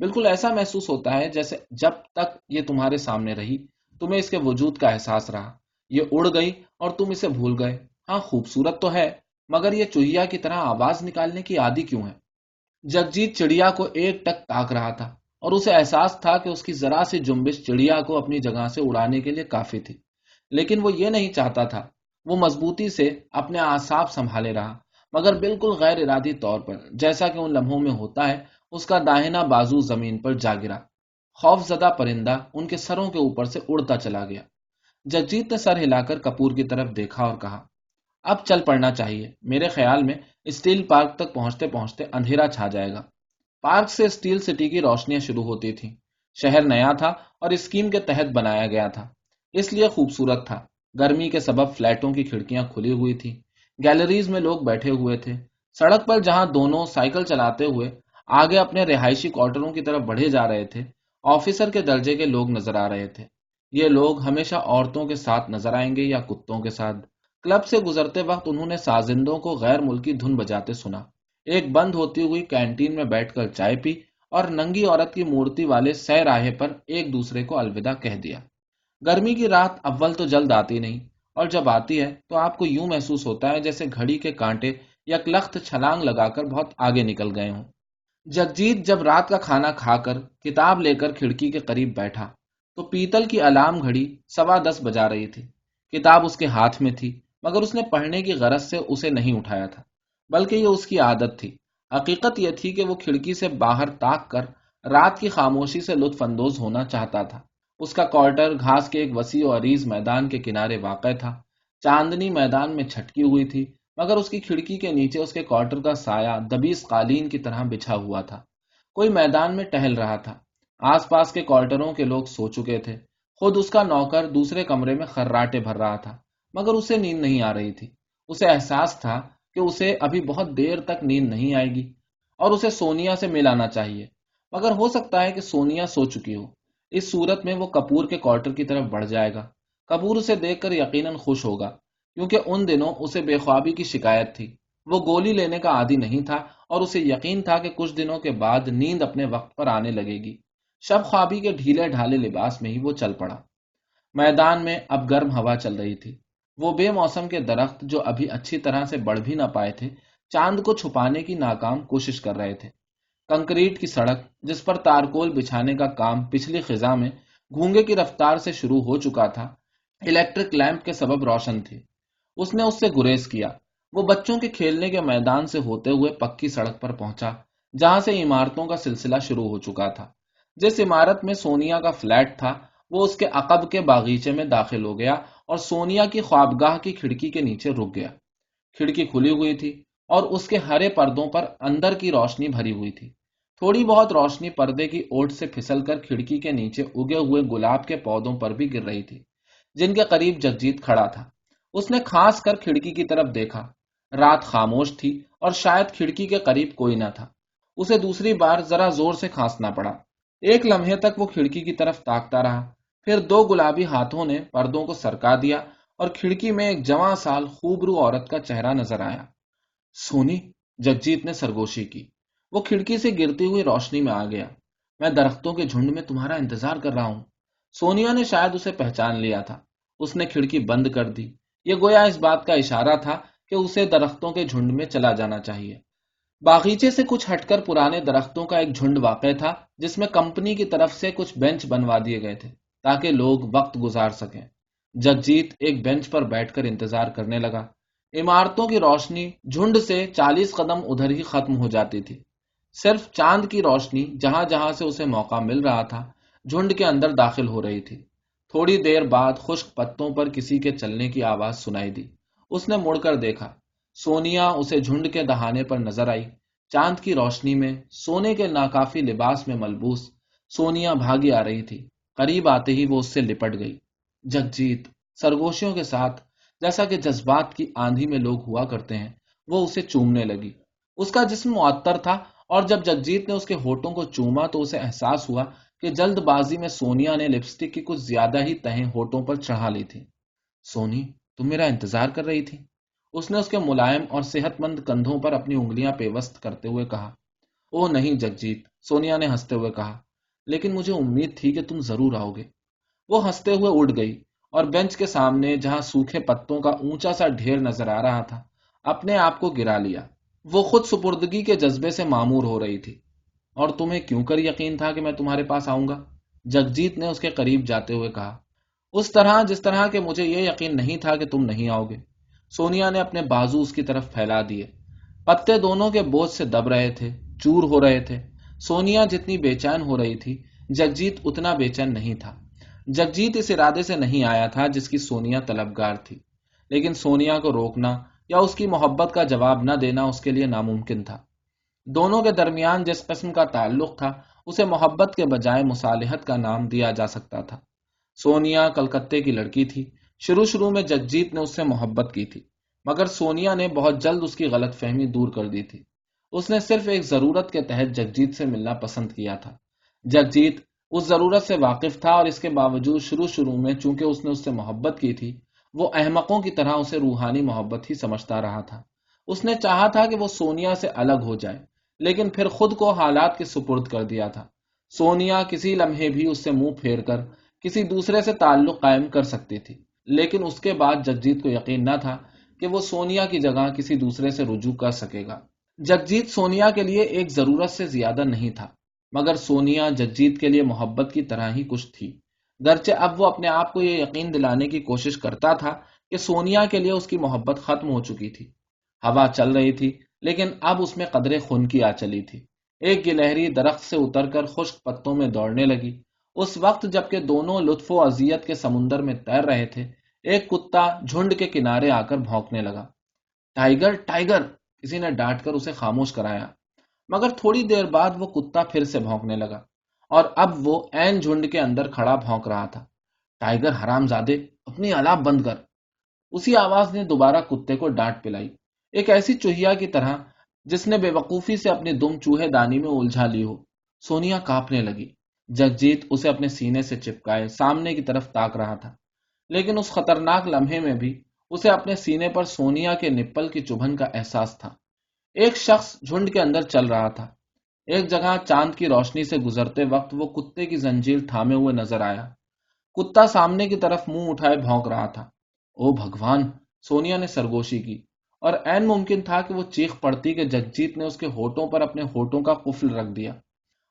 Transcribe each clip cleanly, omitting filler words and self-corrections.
بالکل ایسا محسوس ہوتا ہے جیسے جب تک یہ تمہارے سامنے رہی تمہیں اس کے وجود کا احساس رہا. یہ اڑ گئی اور تم اسے بھول گئے. ہاں خوبصورت تو ہے، مگر یہ چوہیا کی طرح آواز نکالنے کی عادی کیوں ہے؟ جگجیت چڑیا کو ایک ٹک تاک رہا تھا اور اسے احساس تھا کہ اس کی ذرا سی جنبش چڑیا کو اپنی جگہ سے اڑانے کے لیے کافی تھی. لیکن وہ یہ نہیں چاہتا تھا. وہ مضبوطی سے اپنے اعصاب سنبھالے رہا، مگر بالکل غیر ارادی طور پر، جیسا کہ ان لمحوں میں ہوتا ہے. اس کا داہنا بازو زمین پر جا گرا. خوف زدہ پرندہ ان کے سروں کے اوپر سے اڑتا چلا گیا. جگجیت نے سر ہلا کر کپور کی طرف دیکھا اور کہا، اب چل پڑنا چاہیے. میرے خیال میں اسٹیل پارک تک پہنچتے پہنچتے اندھیرا چھا جائے گا. پارک سے اسٹیل سٹی کی روشنیاں شروع ہوتی تھیں. شہر نیا تھا اور اسکیم کے تحت بنایا گیا تھا، اس لیے خوبصورت تھا. گرمی کے سبب فلیٹوں کی کھڑکیاں کھلی ہوئی تھیں. گیلریز میں لوگ بیٹھے ہوئے تھے. سڑک پر جہاں دونوں سائیکل چلاتے ہوئے آگے اپنے رہائشی کوارٹروں کی طرف بڑھے جا رہے تھے، آفیسر کے درجے کے لوگ نظر آ رہے تھے. یہ لوگ ہمیشہ عورتوں کے ساتھ نظر آئیں گے یا کتوں کے ساتھ. کلب سے گزرتے وقت انہوں نے سازندوں کو غیر ملکی دھن بجاتے سنا. ایک بند ہوتی ہوئی کینٹین میں بیٹھ کر چائے پی اور ننگی عورت کی مورتی والے سہ راہے پر ایک دوسرے کو الوداع کہہ دیا. گرمی کی رات اول تو جلد آتی نہیں، اور جب آتی ہے تو آپ کو یوں محسوس ہوتا ہے جیسے گھڑی کے کانٹے یک لخت چھلانگ لگا کر بہت آگے نکل گئے ہوں. جگجیت جب رات کا کھانا کھا کر کتاب لے کر کھڑکی کے قریب بیٹھا تو پیتل کی الارم گھڑی 10:15 بجا رہی تھی. کتاب اس کے ہاتھ میں تھی، مگر اس نے پڑھنے کی غرض سے اسے نہیں اٹھایا تھا، بلکہ یہ اس کی عادت تھی. حقیقت یہ تھی کہ وہ کھڑکی سے باہر تاک کر رات کی خاموشی سے لطف اندوز ہونا چاہتا تھا. اس کا کوارٹر گھاس کے ایک وسیع و عریض میدان کے کنارے واقع تھا. چاندنی میدان میں چھٹکی ہوئی تھی، مگر اس کی کھڑکی کے نیچے اس کے کوارٹر کا سایہ دبیس قالین کی طرح بچھا ہوا تھا. کوئی میدان میں ٹہل رہا تھا. آس پاس کے کوارٹروں کے لوگ سو چکے تھے. خود اس کا نوکر دوسرے کمرے میں خراٹے بھر رہا تھا، مگر اسے نیند نہیں آ رہی تھی. اسے احساس تھا کہ اسے ابھی بہت دیر تک نیند نہیں آئے گی اور اسے سونیا سے مل آنا چاہیے، مگر ہو سکتا ہے کہ سونیا سو چکی ہو. اس صورت میں وہ کپور کے کوارٹر کی طرف بڑھ جائے گا. کپور اسے دیکھ کر یقیناً خوش ہوگا، کیونکہ ان دنوں اسے بے خوابی کی شکایت تھی. وہ گولی لینے کا عادی نہیں تھا اور اسے یقین تھا کہ کچھ دنوں کے بعد نیند اپنے وقت پر آنے لگے گی. شب خوابی کے ڈھیلے ڈھالے لباس میں ہی وہ چل پڑا. میدان میں اب گرم ہوا چل رہی تھی. وہ بے موسم کے درخت جو ابھی اچھی طرح سے بڑھ بھی نہ پائے تھے، چاند کو چھپانے کی ناکام کوشش کر رہے تھے. کنکریٹ کی سڑک جس پر تارکول بچھانے کا کام پچھلی خزاں میں گھونگے کی رفتار سے شروع ہو چکا تھا، الیکٹرک لیمپ کے سبب روشن تھی. اس نے اس سے گریز کیا. وہ بچوں کے کھیلنے کے میدان سے ہوتے ہوئے پکی سڑک پر پہنچا، جہاں سے عمارتوں کا سلسلہ شروع ہو چکا تھا. جس عمارت میں سونیا کا فلیٹ تھا وہ اس کے عقب کے باغیچے میں داخل ہو گیا اور سونیا کی خوابگاہ کی کھڑکی کے نیچے رک گیا. کھڑکی کھلی ہوئی تھی اور اس کے ہرے پردوں پر اندر کی روشنی بھری ہوئی تھی. تھوڑی بہت روشنی پردے کی اوٹ سے پھسل کر کھڑکی کے نیچے اگے ہوئے گلاب کے پودوں پر بھی گر رہی تھی، جن کے قریب جگجیت کھڑا تھا. اس نے کھانس کر کھڑکی کی طرف دیکھا. رات خاموش تھی اور شاید کھڑکی کے قریب کوئی نہ تھا. اسے دوسری بار ذرا زور سے کھانسنا پڑا. ایک لمحے تک وہ کھڑکی کی طرف تاکتا رہا، پھر دو گلابی ہاتھوں نے پردوں کو سرکا دیا اور کھڑکی میں ایک جواں سال خوبرو عورت کا چہرہ نظر آیا. سونی، جگجیت نے سرگوشی کی. وہ کھڑکی سے گرتی ہوئی روشنی میں آ گیا. میں درختوں کے جھنڈ میں تمہارا انتظار کر رہا ہوں. سونیا نے شاید اسے پہچان لیا تھا. اس نے کھڑکی بند کر دی. یہ گویا اس بات کا اشارہ تھا کہ اسے درختوں کے جھنڈ میں چلا جانا چاہیے. باغیچے سے کچھ ہٹ کر پرانے درختوں کا ایک جھنڈ واقع تھا، جس میں کمپنی کی طرف سے کچھ بینچ بنوا دیے گئے تھے تاکہ لوگ وقت گزار سکیں. جگجیت ایک بینچ پر بیٹھ کر انتظار کرنے لگا. عمارتوں کی روشنی جھنڈ سے 40 قدم ادھر ہی ختم ہو جاتی تھی. صرف چاند کی روشنی جہاں جہاں سے اسے موقع مل رہا تھا جھنڈ کے اندر داخل ہو رہی تھی. تھوڑی دیر بعد خشک پتوں پر کسی کے چلنے کی آواز سنائی دی. اس نے مڑ کر دیکھا. سونیا اسے جھنڈ کے دہانے پر نظر آئی. چاند کی روشنی میں سونے کے ناکافی لباس میں ملبوس سونیا بھاگی آ رہی تھی. قریب آتے ہی وہ اس سے لپٹ گئی. جگجیت سرگوشیوں کے ساتھ، جیسا کہ جذبات کی آندھی میں لوگ ہوا کرتے ہیں، وہ اسے چومنے لگی. اس کا جسم معطر تھا اور جب جگجیت نے اس کے ہونٹوں کو چوما تو اسے احساس ہوا کہ جلد بازی میں سونیا نے لپسٹک کی کچھ زیادہ ہی تہیں ہونٹوں پر چڑھا لی تھی. سونی، تم میرا انتظار کر رہی تھی؟ اس نے اس کے ملائم اور صحت مند کندھوں پر اپنی انگلیاں پیوست کرتے ہوئے کہا. او نہیں جگجیت، سونیا نے ہنستے ہوئے کہا، لیکن مجھے امید تھی کہ تم ضرور آؤ گے۔ وہ ہنستے ہوئے اٹھ گئی اور بینچ کے سامنے جہاں سوکھے پتوں کا اونچا سا ڈھیر نظر آ رہا تھا اپنے آپ کو گرا لیا۔ وہ خود سپردگی کے جذبے سے معمور ہو رہی تھی۔ اور تمہیں کیوں کر یقین تھا کہ میں تمہارے پاس آؤں گا؟ جگجیت نے اس کے قریب جاتے ہوئے کہا۔ اس طرح جس طرح کہ مجھے یہ یقین نہیں تھا کہ تم نہیں آؤ گے۔ سونیا نے اپنے بازو اس کی طرف پھیلا دیے۔ پتے دونوں کے بوجھ سے دب رہے تھے، چور ہو رہے تھے۔ سونیا جتنی بے چین ہو رہی تھی، جگجیت اتنا بے چین نہیں تھا۔ جگجیت اس ارادے سے نہیں آیا تھا جس کی سونیا طلبگار تھی، لیکن سونیا کو روکنا یا اس کی محبت کا جواب نہ دینا اس کے لیے ناممکن تھا۔ دونوں کے درمیان جس قسم کا تعلق تھا اسے محبت کے بجائے مصالحت کا نام دیا جا سکتا تھا۔ سونیا کلکتے کی لڑکی تھی۔ شروع میں جگجیت نے اس سے محبت کی تھی، مگر سونیا نے بہت جلد اس کی غلط فہمی دور کر دی تھی۔ اس نے صرف ایک ضرورت کے تحت جگجیت سے ملنا پسند کیا تھا۔ جگجیت اس ضرورت سے واقف تھا اور اس کے باوجود شروع میں چونکہ اس نے اس سے محبت کی تھی، وہ احمقوں کی طرح اسے روحانی محبت ہی سمجھتا رہا تھا۔ اس نے چاہا تھا کہ وہ سونیا سے الگ ہو جائے، لیکن پھر خود کو حالات کے سپرد کر دیا تھا۔ سونیا کسی لمحے بھی اس سے منہ پھیر کر کسی دوسرے سے تعلق قائم کر سکتی تھی، لیکن اس کے بعد جگجیت کو یقین نہ تھا کہ وہ سونیا کی جگہ کسی دوسرے سے رجوع کر سکے گا۔ جگجیت سونیا کے لیے ایک ضرورت سے زیادہ نہیں تھا، مگر سونیا جگجیت کے لیے محبت کی طرح ہی کچھ تھی۔ گرچہ اب وہ اپنے آپ کو یہ یقین دلانے کی کوشش کرتا تھا کہ سونیا کے لیے اس کی محبت ختم ہو چکی تھی۔ ہوا چل رہی تھی، لیکن اب اس میں قدرے خون کی آ چلی تھی۔ ایک گلہری درخت سے اتر کر خشک پتوں میں دوڑنے لگی۔ اس وقت جبکہ دونوں لطف و اذیت کے سمندر میں تیر رہے تھے، ایک کتا جھنڈ کے کنارے آ کر بھونکنے لگا۔ ٹائیگر ٹائیگر، کسی نے ڈانٹ کر اسے خاموش کرایا، مگر تھوڑی دیر بعد وہ کتا پھر سے بھونکنے لگا، اور اب وہ عین جھنڈ کے اندر کھڑا بھونک رہا تھا۔ ٹائیگر حرام زادے، اپنی الاپ بند کر۔ اسی آواز نے دوبارہ کتے کو ڈانٹ پلائی، ایک ایسی چوہیا کی طرح جس نے بے وقوفی سے اپنی دم چوہے دانی میں الجھا لی ہو۔ سونیا کانپنے لگی۔ جگجیت اسے اپنے سینے سے چپکائے سامنے کی طرف تاک رہا تھا، لیکن اس خطرناک لمحے میں بھی اسے اپنے سینے پر سونیا کے نپل کی چبھن کا احساس تھا۔ ایک شخص جھنڈ کے اندر چل رہا تھا۔ ایک جگہ چاند کی روشنی سے گزرتے وقت وہ کتے کی زنجیر تھامے ہوئے نظر آیا۔ کتا سامنے کی طرف منہ اٹھائے بھونک رہا تھا۔ او بھگوان، سونیا نے سرگوشی کی، اور عین ممکن تھا کہ وہ چیخ پڑتی کہ جگجیت نے اس کے ہونٹوں پر اپنے ہونٹوں کا قفل رکھ دیا۔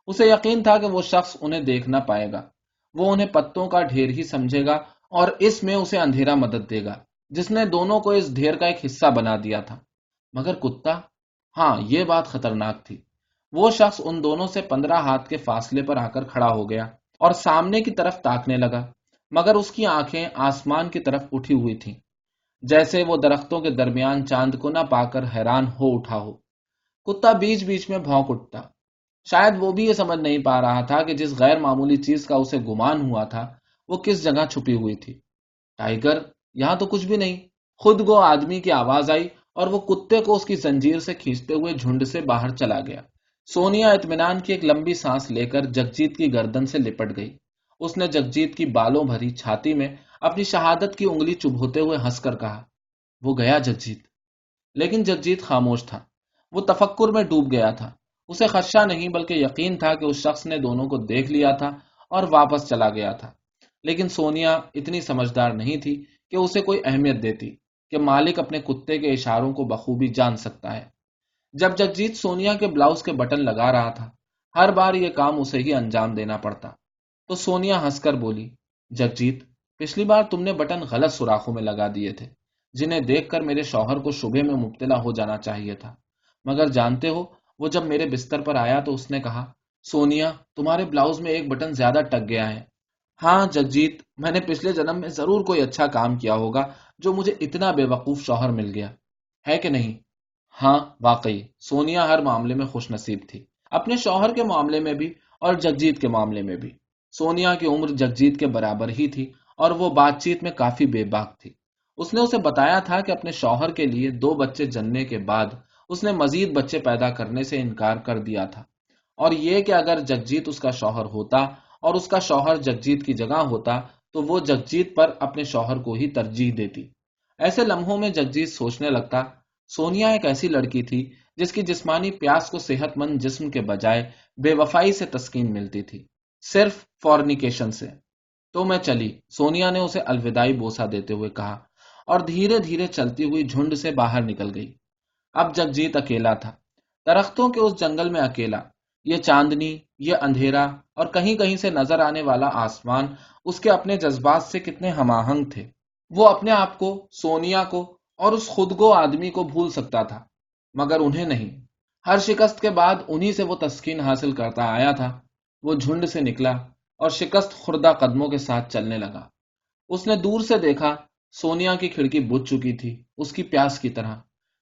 اسے یقین تھا کہ وہ شخص انہیں دیکھ نہ پائے گا، وہ انہیں پتوں کا ڈھیر ہی سمجھے گا اور اس میں اسے اندھیرا مدد دے گا جس نے دونوں کو اس ڈھیر کا ایک حصہ بنا دیا تھا۔ مگر کتا، ہاں یہ بات خطرناک تھی۔ وہ شخص ان دونوں سے 15 ہاتھ کے فاصلے پر آ کر کھڑا ہو گیا اور سامنے کی طرف تاکنے لگا، مگر اس کی آنکھیں آسمان کی طرف اٹھی ہوئی تھیں، جیسے وہ درختوں کے درمیان چاند کو نہ پا کر حیران ہو اٹھا ہو۔ کتا بیچ بیچ میں بھونک اٹھتا۔ شاید وہ بھی یہ سمجھ نہیں پا رہا تھا کہ جس غیر معمولی چیز کا اسے گمان ہوا تھا وہ کس جگہ چھپی ہوئی تھی۔ ٹائیگر، یہاں تو کچھ بھی نہیں۔ خود گو آدمی کی آواز آئی اور وہ کتے کو اس کی زنجیر سے کھینچتے ہوئے جھنڈ سے باہر چلا گیا۔ سونیا اطمینان کی ایک لمبی سانس لے کر جگجیت کی گردن سے لپٹ گئی۔ اس نے جگجیت کی بالوں بھری چھاتی میں اپنی شہادت کی انگلی چبھوتے ہوئے ہنس کر کہا، وہ گیا جگجیت۔ لیکن جگجیت خاموش تھا۔ وہ تفکر میں ڈوب گیا تھا۔ اسے خدشہ نہیں بلکہ یقین تھا کہ اس شخص نے دونوں کو دیکھ لیا تھا اور واپس چلا گیا تھا۔ لیکن سونیا اتنی سمجھدار نہیں تھی کہ اسے کوئی اہمیت دیتی کہ مالک اپنے کتے کے اشاروں کو بخوبی جان سکتا ہے۔ جب جگجیت سونیا کے بلاؤز کے بٹن لگا رہا تھا، ہر بار یہ کام اسے ہی انجام دینا پڑتا، تو سونیا ہنس کر بولی، جگجیت، پچھلی بار تم نے بٹن غلط سوراخوں میں لگا دیے تھے، جنہیں دیکھ کر میرے شوہر کو شبہ میں مبتلا ہو جانا چاہیے تھا۔ مگر جانتے ہو، وہ جب میرے بستر پر آیا تو اس نے کہا، سونیا، تمہارے بلاؤز میں ایک بٹن زیادہ ٹک گیا ہے۔ ہاں جگجیت، میں نے پچھلے جنم میں ضرور کوئی اچھا کام کیا ہوگا جو مجھے اتنا بے وقوف شوہر مل گیا ہے کہ نہیں؟ ہاں واقعی سونیا ہر معاملے میں خوش نصیب تھی، اپنے شوہر کے معاملے میں بھی اور جگجیت کے معاملے میں بھی۔ سونیا کی عمر جگجیت کے برابر ہی تھی اور وہ بات چیت میں کافی بے باک تھی۔ اس نے اسے بتایا تھا کہ اپنے شوہر کے لیے 2 بچے جننے کے بعد اس نے مزید بچے پیدا کرنے سے انکار کر دیا تھا، اور یہ کہ اگر جگجیت اس کا شوہر ہوتا اور اس کا شوہر جگجیت کی جگہ ہوتا تو وہ جگجیت پر اپنے شوہر کو ہی ترجیح دیتی۔ ایسے لمحوں میں جگجیت سوچنے لگتا، سونیا ایک ایسی لڑکی تھی جس کی جسمانی پیاس کو صحت مند جسم کے بجائے بے وفائی سے تسکین ملتی تھی، صرف فورنیکیشن سے۔ تو میں چلی، سونیا نے اسے الوداعی بوسہ دیتے ہوئے کہا، اور دھیرے دھیرے چلتی ہوئی جھنڈ سے باہر نکل گئی۔ اب جگجیت اکیلا تھا، درختوں کے اس جنگل میں اکیلا۔ یہ چاندنی، یہ اندھیرا اور کہیں کہیں سے نظر آنے والا آسمان اس کے اپنے جذبات سے کتنے ہم آہنگ تھے۔ وہ اپنے آپ کو، سونیا کو اور اس خودگو آدمی کو بھول سکتا تھا، مگر انہیں نہیں۔ ہر شکست کے بعد انہی سے وہ تسکین حاصل کرتا آیا تھا۔ وہ جھنڈ سے نکلا اور شکست خوردہ قدموں کے ساتھ چلنے لگا۔ اس نے دور سے دیکھا، سونیا کی کھڑکی بجھ چکی تھی، اس کی پیاس کی طرح۔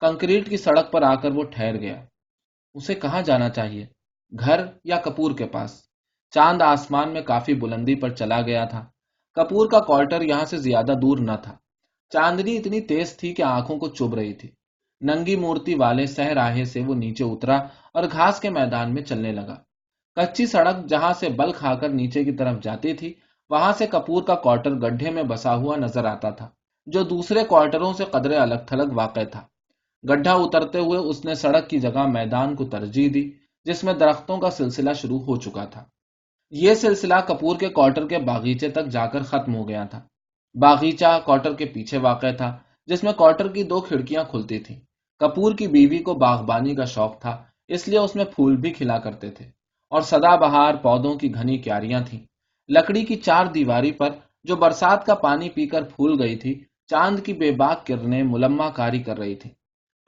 کنکریٹ کی سڑک پر آ کر وہ ٹھہر گیا۔ اسے کہاں جانا چاہیے؟ گھر یا کپور کے پاس؟ چاند آسمان میں کافی بلندی پر چلا گیا تھا۔ کپور کا کوارٹر یہاں سے زیادہ دور نہ تھا۔ چاندنی اتنی تیز تھی کہ آنکھوں کو چبھ رہی تھی۔ ننگی مورتی والے سہ راہے سے وہ نیچے اترا اور گھاس کے میدان میں چلنے لگا۔ کچی سڑک جہاں سے بل کھا کر نیچے کی طرف جاتی تھی، وہاں سے کپور کا کوارٹر گڈھے میں بسا ہوا نظر آتا تھا، جو دوسرے کوارٹروں سے قدرے الگ تھلگ واقع تھا۔ گڈھا اترتے ہوئے اس نے سڑک کی جگہ میدان کو ترجیح دی، جس میں درختوں کا سلسلہ شروع ہو چکا تھا۔ یہ سلسلہ کپور کے کوارٹر کے باغیچے تک جا کر ختم ہو گیا تھا۔ باغیچہ کوارٹر کے پیچھے واقع تھا، جس میں کوارٹر کی 2 کھڑکیاں کھلتی تھیں۔ کپور کی بیوی کو باغبانی کا شوق تھا، اس لیے اس میں پھول بھی کھلا کرتے تھے اور سدا بہار پودوں کی گھنی کیاریاں تھیں۔ لکڑی کی 4 دیواری پر، جو برسات کا پانی پی کر پھول گئی تھی، چاند کی بے باک کرنیں ملمہ کاری کر رہی تھی۔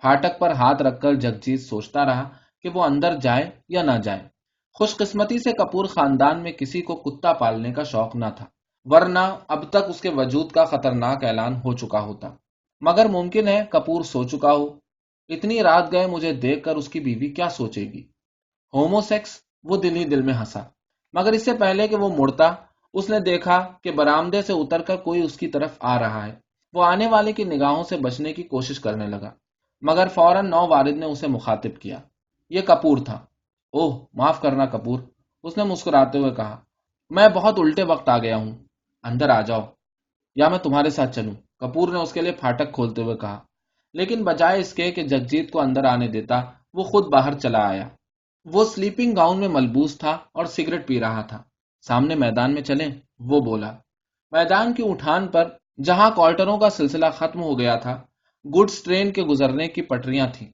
پھاٹک پر ہاتھ رکھ کر جگجیت سوچتا رہا کہ وہ اندر جائے یا نہ جائے۔ خوش قسمتی سے کپور خاندان میں کسی کو کتا پالنے کا شوق نہ تھا، ورنہ اب تک اس کے وجود کا خطرناک اعلان ہو چکا ہوتا۔ مگر ممکن ہے کپور سو چکا ہو۔ اتنی رات گئے مجھے دیکھ کر اس کی بیوی کیا سوچے گی؟ Homo sex? وہ دل ہی دل میں ہنسا، مگر اس سے پہلے کہ وہ مڑتا، اس نے دیکھا کہ برآمدے سے اتر کر کوئی اس کی طرف آ رہا ہے۔ وہ آنے والے کی نگاہوں سے بچنے کی کوشش کرنے لگا، مگر فوراً نو وارد نے اسے مخاطب کیا۔ یہ کپور تھا۔ اوہ معاف کرنا کپور، اس نے مسکراتے ہوئے کہا، میں بہت الٹے وقت آ گیا ہوں۔ اندر آ جاؤ، یا میں تمہارے ساتھ چلوں؟ کپور نے اس کے لیے پھاٹک کھولتے ہوئے کہا، لیکن بجائے اس کے کہ جگجیت کو اندر آنے دیتا، وہ خود باہر چلا آیا۔ وہ سلیپنگ گاؤن میں ملبوس تھا اور سگریٹ پی رہا تھا۔ سامنے میدان میں چلیں، وہ بولا۔ میدان کی اٹھان پر، جہاں کوارٹروں کا سلسلہ ختم ہو گیا تھا، گڈس ٹرین کے گزرنے کی پٹریاں تھیں،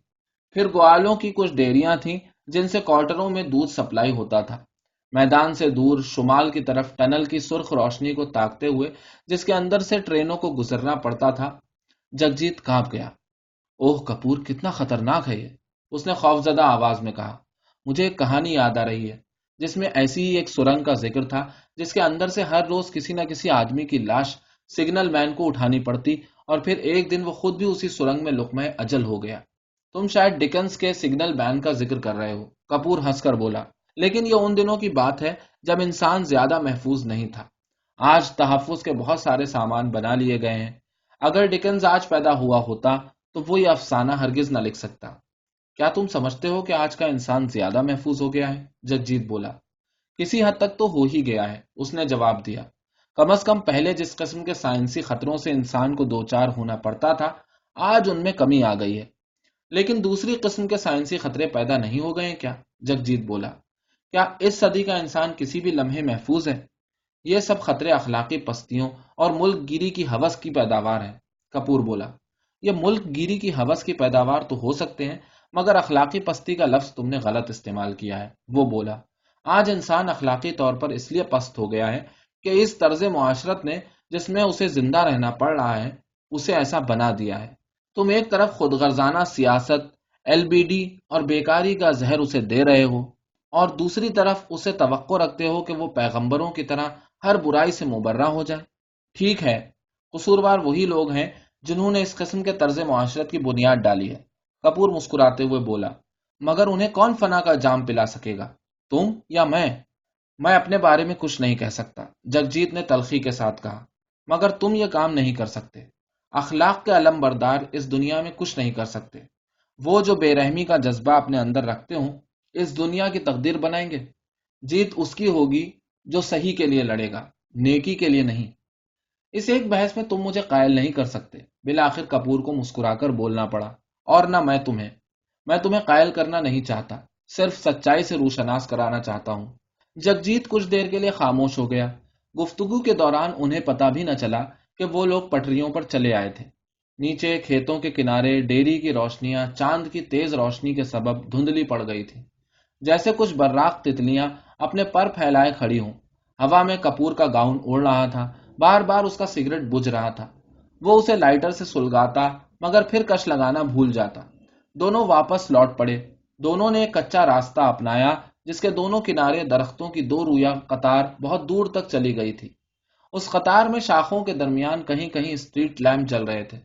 پھر گوالوں کی کچھ ڈیریاں تھیں جن سے کوارٹروں میں دودھ سپلائی ہوتا تھا۔ میدان سے دور شمال کی طرف ٹنل کی سرخ روشنی کو تاکتے ہوئے، جس کے اندر سے ٹرینوں کو گزرنا پڑتا تھا، جگجیت کانپ گیا۔ اوہ کپور، کتنا خطرناک ہے یہ، اس نے خوفزدہ آواز میں کہا۔ مجھے ایک کہانی یاد آ رہی ہے، جس میں ایسی ہی ایک سرنگ کا ذکر تھا، جس کے اندر سے ہر روز کسی نہ کسی آدمی کی لاش سگنل مین کو اٹھانی پڑتی، اور پھر ایک دن وہ خود بھی اسی سرنگ میں لقمہ اجل ہو گیا۔ تم شاید ڈکنس کے سگنل مین کا ذکر کر رہے ہو، کپور ہنس کر بولا، لیکن یہ ان دنوں کی بات ہے جب انسان زیادہ محفوظ نہیں تھا۔ آج تحفظ کے بہت سارے سامان بنا لیے گئے ہیں۔ اگر ڈکنز آج پیدا ہوا ہوتا تو وہ یہ افسانہ ہرگز نہ لکھ سکتا۔ کیا تم سمجھتے ہو کہ آج کا انسان زیادہ محفوظ ہو گیا ہے؟ جگجیت بولا۔ کسی حد تک تو ہو ہی گیا ہے، اس نے جواب دیا۔ کم از کم پہلے جس قسم کے سائنسی خطروں سے انسان کو دوچار ہونا پڑتا تھا، آج ان میں کمی آ گئی ہے۔ لیکن دوسری قسم کے سائنسی خطرے پیدا نہیں ہو گئے کیا؟ جگجیت بولا۔ کیا اس صدی کا انسان کسی بھی لمحے محفوظ ہے؟ یہ سب خطرے اخلاقی پستیوں اور ملک گیری کی ہوس کی پیداوار ہے، کپور بولا۔ یہ ملک گیری کی ہوس کی پیداوار تو ہو سکتے ہیں، مگر اخلاقی پستی کا لفظ تم نے غلط استعمال کیا ہے، وہ بولا۔ آج انسان اخلاقی طور پر اس لیے پست ہو گیا ہے کہ اس طرز معاشرت نے، جس میں اسے زندہ رہنا پڑ رہا ہے، اسے ایسا بنا دیا ہے۔ تم ایک طرف خود غرضانہ سیاست، ایل بی ڈی اور بیکاری کا زہر اسے دے رہے ہو، اور دوسری طرف اسے توقع رکھتے ہو کہ وہ پیغمبروں کی طرح ہر برائی سے مبرہ ہو جائے۔ ٹھیک ہے، قصوروار وہی لوگ ہیں جنہوں نے اس قسم کے طرز معاشرت کی بنیاد ڈالی ہے، کپور مسکراتے ہوئے بولا، مگر انہیں کون فنا کا جام پلا سکے گا، تم یا میں؟ میں اپنے بارے میں کچھ نہیں کہہ سکتا، جگجیت نے تلخی کے ساتھ کہا، مگر تم یہ کام نہیں کر سکتے۔ اخلاق کے علم بردار اس دنیا میں کچھ نہیں کر سکتے۔ وہ جو بے رحمی کا جذبہ اپنے اندر رکھتے ہوں، اس دنیا کی تقدیر بنائیں گے۔ جیت اس کی ہوگی جو صحیح کے لیے لڑے گا، نیکی کے لیے نہیں۔ اس ایک بحث میں تم مجھے قائل نہیں کر سکتے، بالآخر کپور کو مسکرا کر بولنا پڑا، اور نہ میں تمہیں۔ میں تمہیں قائل کرنا نہیں چاہتا، صرف سچائی سے روشناس کرانا چاہتا ہوں۔ جگجیت کچھ دیر کے لیے خاموش ہو گیا۔ گفتگو کے دوران انہیں پتا بھی نہ چلا کہ وہ لوگ پٹریوں پر چلے آئے تھے۔ نیچے کھیتوں کے کنارے ڈیری کی روشنیاں چاند کی تیز روشنی کے سبب دھندلی پڑ گئی تھی، جیسے کچھ براق تتلیاں اپنے پر پھیلائے کھڑی ہوں۔ ہوا میں کپور کا گاؤن اڑ رہا تھا، بار بار اس کا سگریٹ بجھ رہا تھا۔ وہ اسے لائٹر سے سلگاتا مگر پھر کش لگانا بھول جاتا۔ دونوں واپس لوٹ پڑے۔ دونوں نے ایک کچا راستہ اپنایا جس کے دونوں کنارے درختوں کی دو رویہ قطار بہت دور تک چلی گئی تھی۔ اس قطار میں شاخوں کے درمیان کہیں کہیں اسٹریٹ لیمپ جل رہے تھے۔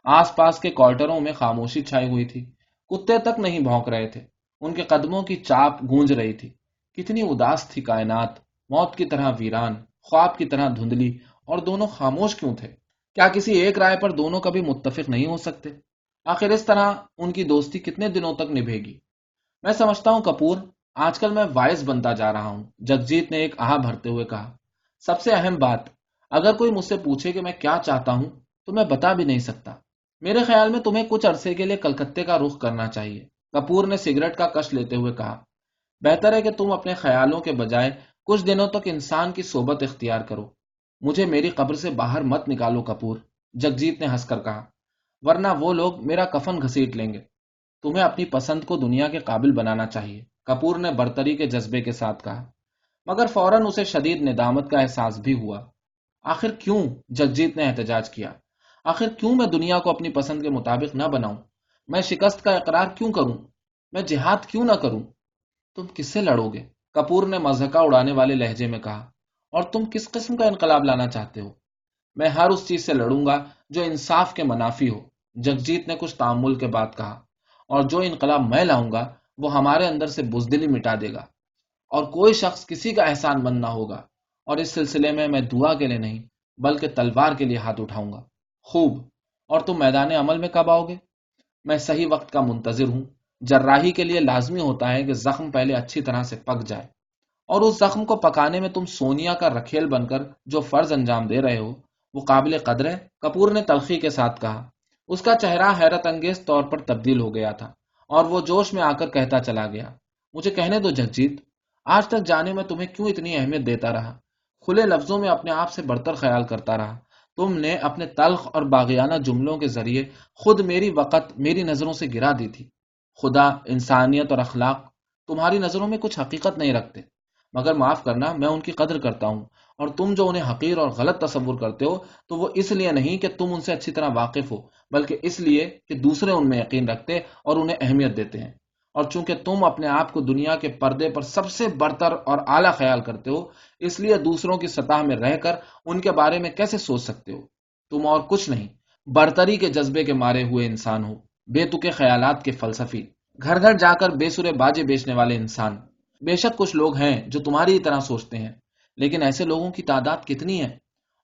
آس پاس کے کوارٹروں میں خاموشی چھائی ہوئی تھی۔ کتے تک نہیں بھونک رہے تھے۔ ان کے قدموں کی چاپ گونج رہی تھی۔ کتنی اداس تھی کائنات، موت کی طرح ویران، خواب کی طرح دھندلی، اور دونوں خاموش کیوں تھے؟ کیا کسی ایک رائے پر دونوں کبھی متفق نہیں ہو سکتے؟ آخر اس طرح ان کی دوستی کتنے دنوں تک نبھے گی؟ میں سمجھتا ہوں کپور، آج کل میں وائس بنتا جا رہا ہوں، جگجیت نے ایک آہ بھرتے ہوئے کہا۔ سب سے اہم بات، اگر کوئی مجھ سے پوچھے کہ میں کیا چاہتا ہوں تو میں بتا بھی نہیں سکتا۔ میرے خیال میں تمہیں کچھ عرصے کے لیے کلکتے کا رخ کرنا چاہیے، کپور نے سگریٹ کا کش لیتے ہوئے کہا۔ بہتر ہے کہ تم اپنے خیالوں کے بجائے کچھ دنوں تک انسان کی صحبت اختیار کرو۔ مجھے میری قبر سے باہر مت نکالو کپور، جگجیت نے ہنس کر کہا، ورنہ وہ لوگ میرا کفن گھسیٹ لیں گے۔ تمہیں اپنی پسند کو دنیا کے قابل بنانا چاہیے، کپور نے برتری کے جذبے کے ساتھ کہا، مگر فوراً اسے شدید ندامت کا احساس بھی ہوا۔ آخر کیوں؟ جگجیت نے احتجاج کیا۔ آخر کیوں میں دنیا کو اپنی پسند کے مطابق نہ بناؤں؟ میں شکست کا اقرار کیوں کروں؟ میں جہاد کیوں نہ کروں؟ تم کس سے لڑو گے؟ کپور نے مضحکہ اڑانے والے لہجے میں کہا، اور تم کس قسم کا انقلاب لانا چاہتے ہو؟ میں ہر اس چیز سے لڑوں گا جو انصاف کے منافی ہو، جگجیت نے کچھ تامل کے بعد کہا، اور جو انقلاب میں لاؤں گا وہ ہمارے اندر سے بزدلی مٹا دے گا، اور کوئی شخص کسی کا احسان مند نہ ہوگا، اور اس سلسلے میں دعا کے لیے نہیں بلکہ تلوار کے لیے ہاتھ اٹھاؤں گا۔ خوب، اور تم میدان عمل میں کب آؤ گے؟ میں صحیح وقت کا منتظر ہوں۔ جراحی کے لیے لازمی ہوتا ہے کہ زخم پہلے اچھی طرح سے پک جائے، اور اس زخم کو پکانے میں تم سونیا کا رکھیل بن کر جو فرض انجام دے رہے ہو وہ قابل قدر ہے، کپور نے تلخی کے ساتھ کہا۔ اس کا چہرہ حیرت انگیز طور پر تبدیل ہو گیا تھا، اور وہ جوش میں آ کر کہتا چلا گیا، مجھے کہنے دو جگجیت، آج تک جانے میں تمہیں کیوں اتنی اہمیت دیتا رہا، کھلے لفظوں میں اپنے آپ سے برتر خیال کرتا رہا۔ تم نے اپنے تلخ اور باغیانہ جملوں کے ذریعے خود میری وقت میری نظروں سے گرا دی تھی۔ خدا، انسانیت اور اخلاق تمہاری نظروں میں کچھ حقیقت نہیں رکھتے، مگر معاف کرنا، میں ان کی قدر کرتا ہوں، اور تم جو انہیں حقیر اور غلط تصور کرتے ہو تو وہ اس لیے نہیں کہ تم ان سے اچھی طرح واقف ہو، بلکہ اس لیے کہ دوسرے ان میں یقین رکھتے اور انہیں اہمیت دیتے ہیں، اور چونکہ تم اپنے آپ کو دنیا کے پردے پر سب سے برتر اور اعلیٰ خیال کرتے ہو، اس لیے دوسروں کی سطح میں رہ کر ان کے بارے میں کیسے سوچ سکتے ہو؟ تم اور کچھ نہیں، برتری کے جذبے کے مارے ہوئے انسان ہو، بے تکے خیالات کے فلسفی، گھر گھر جا کر بے سرے باجے بیچنے والے انسان۔ بے شک کچھ لوگ ہیں جو تمہاری طرح سوچتے ہیں، لیکن ایسے لوگوں کی تعداد کتنی ہے؟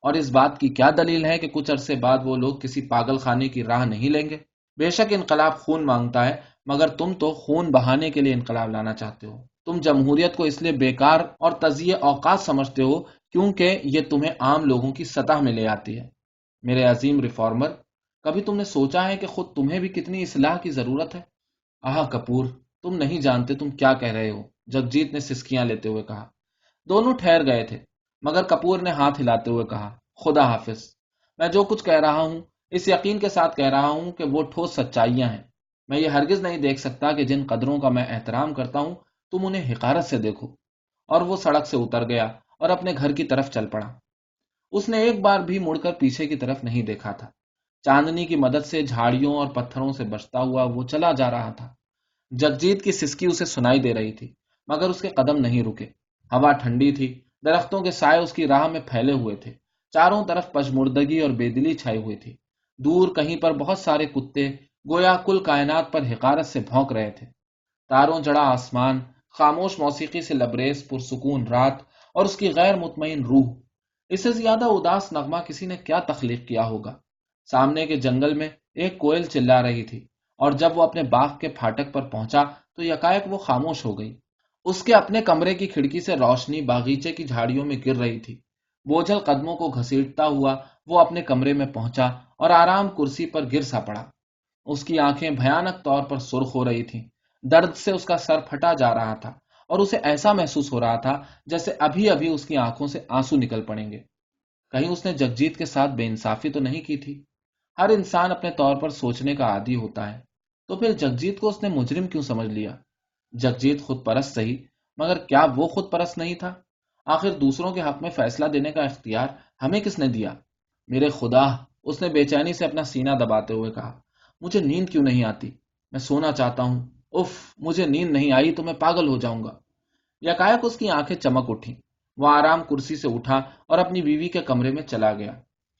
اور اس بات کی کیا دلیل ہے کہ کچھ عرصے بعد وہ لوگ کسی پاگل خانے کی راہ نہیں لیں گے؟ بے شک انقلاب خون مانگتا ہے، مگر تم تو خون بہانے کے لیے انقلاب لانا چاہتے ہو۔ تم جمہوریت کو اس لیے بیکار اور تضیع اوقات سمجھتے ہو کیونکہ یہ تمہیں عام لوگوں کی سطح میں لے آتی ہے۔ میرے عظیم ریفارمر، کبھی تم نے سوچا ہے کہ خود تمہیں بھی کتنی اصلاح کی ضرورت ہے؟ آہ کپور، تم نہیں جانتے تم کیا کہہ رہے ہو، جگجیت نے سسکیاں لیتے ہوئے کہا۔ دونوں ٹھہر گئے تھے، مگر کپور نے ہاتھ ہلاتے ہوئے کہا، خدا حافظ۔ میں جو کچھ کہہ رہا ہوں اس یقین کے ساتھ کہہ رہا ہوں کہ وہ ٹھوس سچائیاں ہیں۔ میں یہ ہرگز نہیں دیکھ سکتا کہ جن قدروں کا میں احترام کرتا ہوں تم انہیں حقارت سے دیکھو۔ اور وہ سڑک سے اتر گیا اور اپنے گھر کی طرف چل پڑا۔ اس نے ایک بار بھی مڑ کر پیچھے کی طرف نہیں دیکھا تھا۔ چاندنی کی مدد سے جھاڑیوں اور پتھروں سے بچتا ہوا وہ چلا جا رہا تھا۔ جگجیت کی سسکی اسے سنائی دے رہی تھی، مگر اس کے قدم نہیں رکے۔ ہوا ٹھنڈی تھی، درختوں کے سائے اس کی راہ میں پھیلے ہوئے تھے، چاروں طرف پشمردگی اور بے دلی چھائی ہوئی تھی۔ دور کہیں پر بہت سارے کتے گویا کل کائنات پر حقارت سے بھونک رہے تھے۔ تاروں جڑا آسمان، خاموش موسیقی سے لبریز پرسکون رات، اور اس کی غیر مطمئن روح، اس سے زیادہ اداس نغمہ کسی نے کیا تخلیق کیا ہوگا؟ سامنے کے جنگل میں ایک کوئل چلا رہی تھی، اور جب وہ اپنے باغ کے پھاٹک پر پہنچا تو یکایک وہ خاموش ہو گئی۔ اس کے اپنے کمرے کی کھڑکی سے روشنی باغیچے کی جھاڑیوں میں گر رہی تھی۔ بوجھل قدموں کو گھسیٹتا ہوا وہ اپنے کمرے میں پہنچا اور آرام کرسی پر گر سا پڑا۔ اس کی آنکھیں بھیانک طور پر سرخ ہو رہی تھیں، درد سے اس کا سر پھٹا جا رہا تھا اور اسے ایسا محسوس ہو رہا تھا جیسے ابھی ابھی اس کی آنکھوں سے آنسو نکل پڑیں گے۔ کہیں اس نے جگجیت کے ساتھ بے انصافی تو نہیں کی تھی؟ ہر انسان اپنے طور پر سوچنے کا عادی ہوتا ہے، تو پھر جگجیت کو اس نے مجرم کیوں سمجھ لیا؟ جگجیت خود پرست صحیح، مگر کیا وہ خود پرست نہیں تھا؟ آخر دوسروں کے حق میں فیصلہ دینے کا اختیار ہمیں کس نے دیا؟ میرے خدا، اس نے بے چینی سے اپنا سینہ دباتے ہوئے کہا، مجھے نیند کیوں نہیں آتی؟ میں سونا چاہتا ہوں۔ اف، مجھے نیند نہیں آئی تو میں پاگل ہو جاؤں گا۔ یکایک اس کی آنکھیں چمک اٹھیں۔ وہ آرام کرسی سے اٹھا اور اپنی بیوی کے کمرے میں چلا گیا۔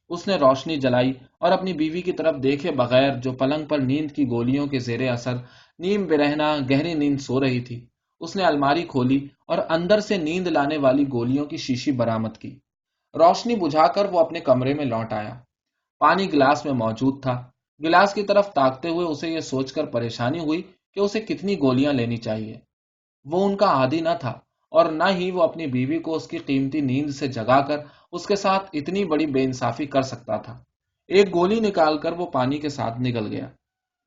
اس نے روشنی جلائی اور اپنی بیوی کی طرف دیکھے بغیر، جو پلنگ پر نیند کی گولیوں کے زیر اثر نیم برہنہ گہری نیند سو رہی تھی، اس نے الماری کھولی اور اندر سے نیند لانے والی گولیوں کی شیشی برآمد کی۔ روشنی بجھا کر وہ اپنے کمرے میں لوٹ آیا۔ پانی گلاس میں موجود تھا۔ گلاس کی طرف تاکتے ہوئے اسے یہ سوچ کر پریشانی ہوئی کہ اسے کتنی گولیاں لینی چاہیے۔ وہ ان کا عادی نہ تھا، اور نہ ہی وہ اپنی بیوی کو اس کی قیمتی نیند سے جگا کر اس کے ساتھ اتنی بڑی بے انصافی کر سکتا تھا۔ ایک گولی نکال کر وہ پانی کے ساتھ نگل گیا،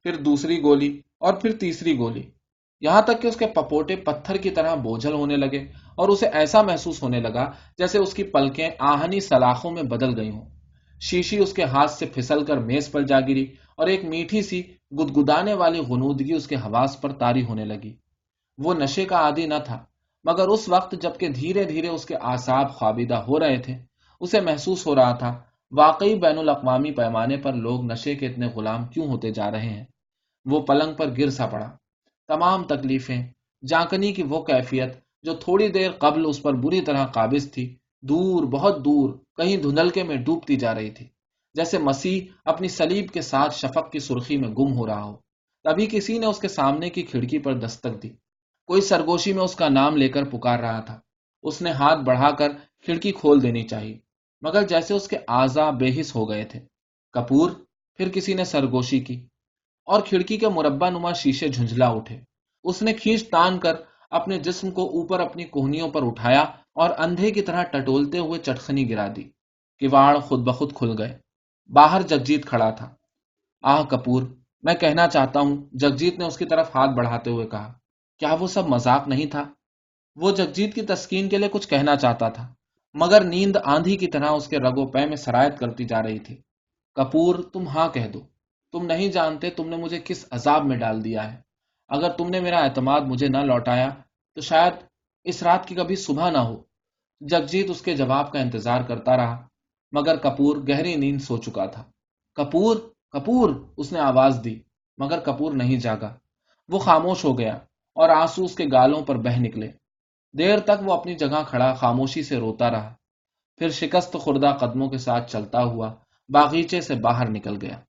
پھر دوسری گولی اور پھر تیسری گولی، یہاں تک کہ اس کے پپوٹے پتھر کی طرح بوجھل ہونے لگے اور اسے ایسا محسوس ہونے لگا جیسے اس کی پلکیں آہنی سلاخوں میں بدل گئی ہوں۔ شیشی اس کے ہاتھ سے پھسل کر میز پر جا گری اور ایک میٹھی سی گدگدانے والی غنودگی اس کے حواس پر طاری ہونے لگی۔ وہ نشے کا عادی نہ تھا، مگر اس وقت جبکہ دھیرے دھیرے اس کے اعصاب خوابیدہ ہو رہے تھے، اسے محسوس ہو رہا تھا واقعی بین الاقوامی پیمانے پر لوگ نشے کے اتنے غلام کیوں ہوتے جا رہے ہیں۔ وہ پلنگ پر گر سا پڑا۔ تمام تکلیفیں، جانکنی کی وہ کیفیت جو تھوڑی دیر قبل اس پر بری طرح قابض تھی، دور، بہت دور، کہیں دھندلکے میں ڈوبتی جا رہی تھی، جیسے مسیح اپنی صلیب کے ساتھ شفق کی سرخی میں گم ہو رہا ہو۔ تبھی کسی نے اس کے سامنے کی کھڑکی پر دستک دی۔ کوئی سرگوشی میں اس کا نام لے کر پکار رہا تھا۔ اس نے ہاتھ بڑھا کر کھڑکی کھول دینی چاہیے، مگر جیسے اس کے اعضاء بے حس ہو گئے تھے۔ کپور، پھر کسی نے سرگوشی کی اور کھڑکی کے مربع نما شیشے جھنجھلا اٹھے۔ اس نے کھینچ تان کر اپنے جسم کو اوپر اپنی کوہنیوں پر اٹھایا اور اندھے کی طرح ٹٹولتے ہوئے چٹخنی گرا دی۔ کواڑ خود بخود کھل گئے۔ باہر جگجیت کھڑا تھا۔ آہ کپور، میں کہنا چاہتا ہوں، جگجیت نے اس کی طرف ہاتھ بڑھاتے ہوئے کہا، کیا وہ سب مذاق نہیں تھا؟ وہ جگجیت کی تسکین کے لیے کچھ کہنا چاہتا تھا، مگر نیند آندھی کی طرح اس کے رگ و پے میں سرایت کرتی جا رہی تھی۔ کپور، تم ہاں کہہ دو۔ تم نہیں جانتے تم نے مجھے کس عذاب میں ڈال دیا ہے۔ اگر تم نے میرا اعتماد مجھے نہ لوٹایا تو شاید اس رات کی کبھی صبح نہ ہو۔ جگجیت اس کے جواب کا انتظار کرتا رہا، مگر کپور گہری نیند سو چکا تھا۔ کپور، کپور، اس نے آواز دی، مگر کپور نہیں جاگا۔ وہ خاموش ہو گیا اور آنسو اس کے گالوں پر بہہ نکلے۔ دیر تک وہ اپنی جگہ کھڑا خاموشی سے روتا رہا، پھر شکست خوردہ قدموں کے ساتھ چلتا ہوا باغیچے سے باہر نکل گیا۔